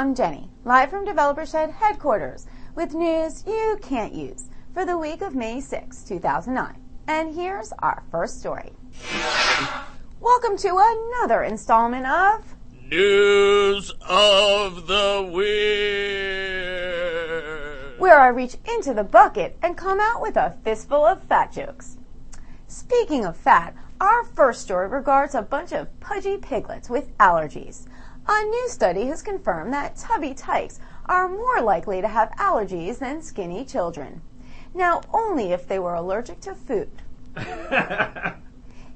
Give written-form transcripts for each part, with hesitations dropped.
I'm Jenny, live from Developer Shed headquarters with news you can't use for the week of May 6, 2009. And here's our first story. Welcome to another installment of News of the Week, where I reach into the bucket and come out with a fistful of fat jokes. Speaking of fat, our first story regards a bunch of pudgy piglets with allergies. A new study has confirmed that tubby tykes are more likely to have allergies than skinny children. Now, only if they were allergic to food.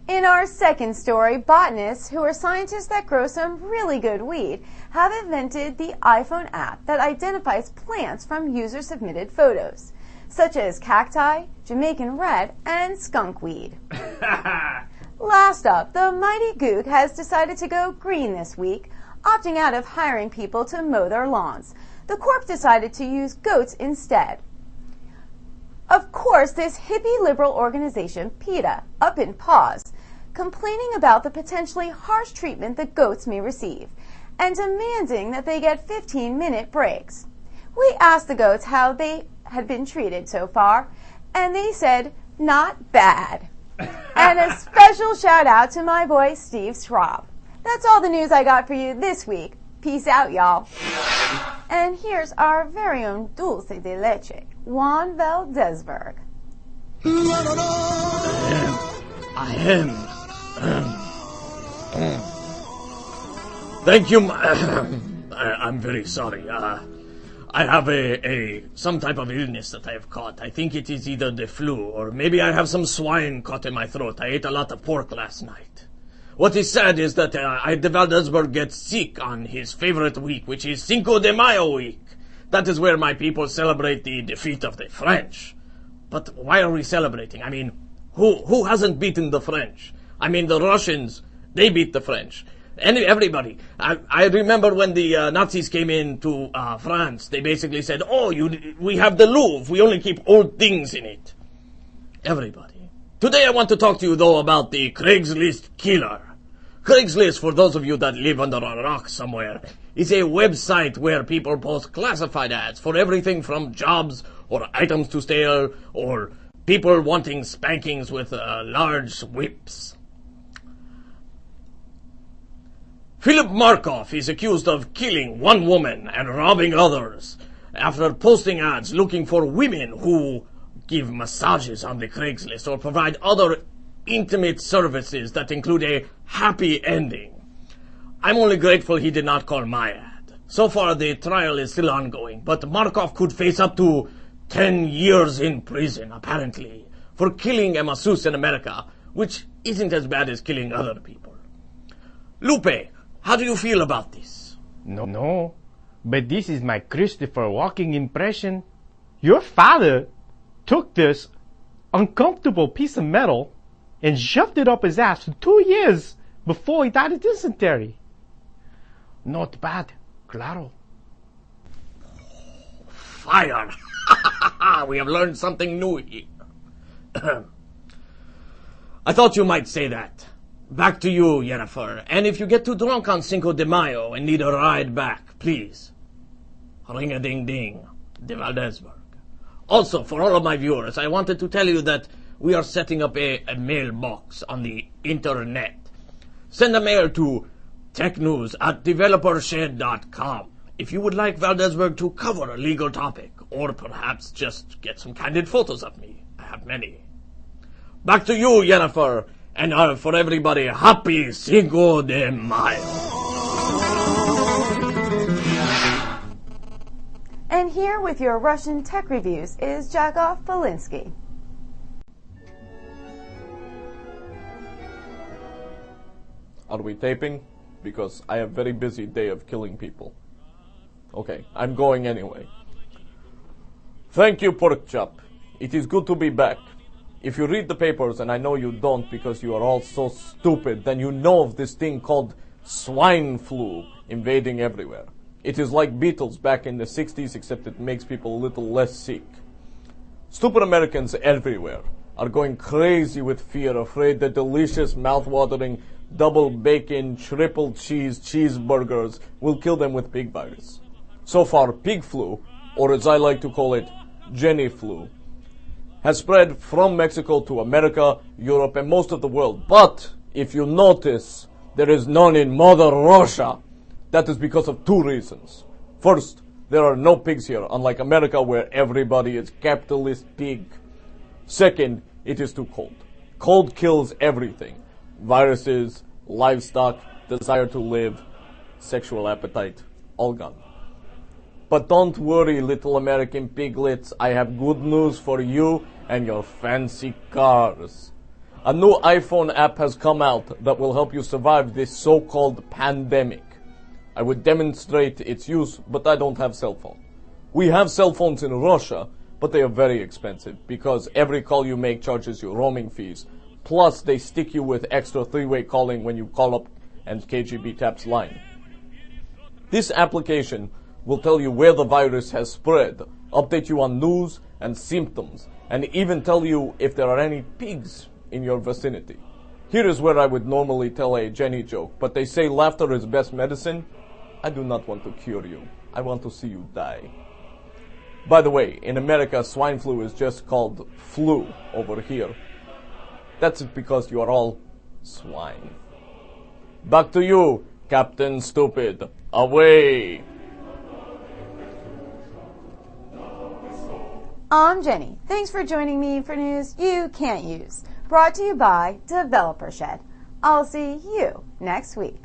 In our second story, botanists, who are scientists that grow some really good weed, have invented the iPhone app that identifies plants from user-submitted photos, such as cacti, Jamaican red, and skunkweed. Last up, the mighty Goog has decided to go green this week, opting out of hiring people to mow their lawns. The corp decided to use goats instead. Of course, this hippie liberal organization, PETA, up in paws, complaining about the potentially harsh treatment the goats may receive, and demanding that they get 15-minute breaks. We asked the goats how they had been treated so far, and they said, not bad. And a special shout out to my boy, Steve Schwab. That's all the news I got for you this week. Peace out, y'all. And here's our very own dulce de leche, Juan Valdezberg. I am. Thank you. I'm very sorry. I have some type of illness that I have caught. I think it is either the flu or maybe I have some swine caught in my throat. I ate a lot of pork last night. What is sad is that Valdezberg gets sick on his favorite week, which is Cinco de Mayo week. That is where my people celebrate the defeat of the French. But why are we celebrating? I mean, who hasn't beaten the French? I mean, the Russians, they beat the French. Everybody. I remember when the Nazis came into France, they basically said, we have the Louvre, we only keep old things in it. Everybody. Today I want to talk to you, though, about the Craigslist killer. Craigslist, for those of you that live under a rock somewhere, is a website where people post classified ads for everything from jobs or items to steal or people wanting spankings with large whips. Philip Markoff is accused of killing one woman and robbing others after posting ads looking for women who give massages on the Craigslist or provide other intimate services that include a happy ending. I'm only grateful he did not call my ad. So far, the trial is still ongoing, but Markoff could face up to 10 years in prison, apparently, for killing a masseuse in America, which isn't as bad as killing other people. Lupe, how do you feel about this? No, but this is my Christopher Walken impression. Your father took this uncomfortable piece of metal and shoved it up his ass for 2 years before he died of dysentery. Not bad, claro. Fire! We have learned something new here. I thought you might say that. Back to you, Jennifer. And if you get too drunk on Cinco de Mayo and need a ride back, please. Ring-a-ding-ding, de Valdezberg. Also, for all of my viewers, I wanted to tell you that we are setting up a mailbox on the internet. Send a mail to technews@developershed.com if you would like Valdezberg to cover a legal topic, or perhaps just get some candid photos of me. I have many. Back to you, Jennifer, and for everybody, happy Cinco de Mayo. And here with your Russian tech reviews is Jakov Polinsky. Are we taping? Because I have a very busy day of killing people. Okay, I'm going anyway. Thank you, Porkchop. It is good to be back. If you read the papers, and I know you don't because you are all so stupid, then you know of this thing called swine flu invading everywhere. It is like Beatles back in the 60s, except it makes people a little less sick. Stupid Americans everywhere are going crazy with fear, afraid that delicious, mouth-watering double bacon, triple cheese cheeseburgers will kill them with pig virus. So far, pig flu, or as I like to call it, Jenny flu, has spread from Mexico to America, Europe, and most of the world. But if you notice, there is none in Mother Russia. That is because of two reasons. First, there are no pigs here, unlike America where everybody is capitalist pig. Second, it is too cold. Cold kills everything. Viruses, livestock, desire to live, sexual appetite, all gone. But don't worry, little American piglets, I have good news for you and your fancy cars. A new iPhone app has come out that will help you survive this so-called pandemic. I would demonstrate its use, but I don't have cell phone. We have cell phones in Russia, but they are very expensive because every call you make charges you roaming fees. Plus, they stick you with extra three-way calling when you call up and KGB taps line. This application will tell you where the virus has spread, update you on news and symptoms, and even tell you if there are any pigs in your vicinity. Here is where I would normally tell a Jenny joke, but they say laughter is best medicine. I do not want to cure you. I want to see you die. By the way, in America, swine flu is just called flu over here. That's because you are all swine. Back to you, Captain Stupid. Away! I'm Jenny. Thanks for joining me for news you can't use. Brought to you by Developer Shed. I'll see you next week.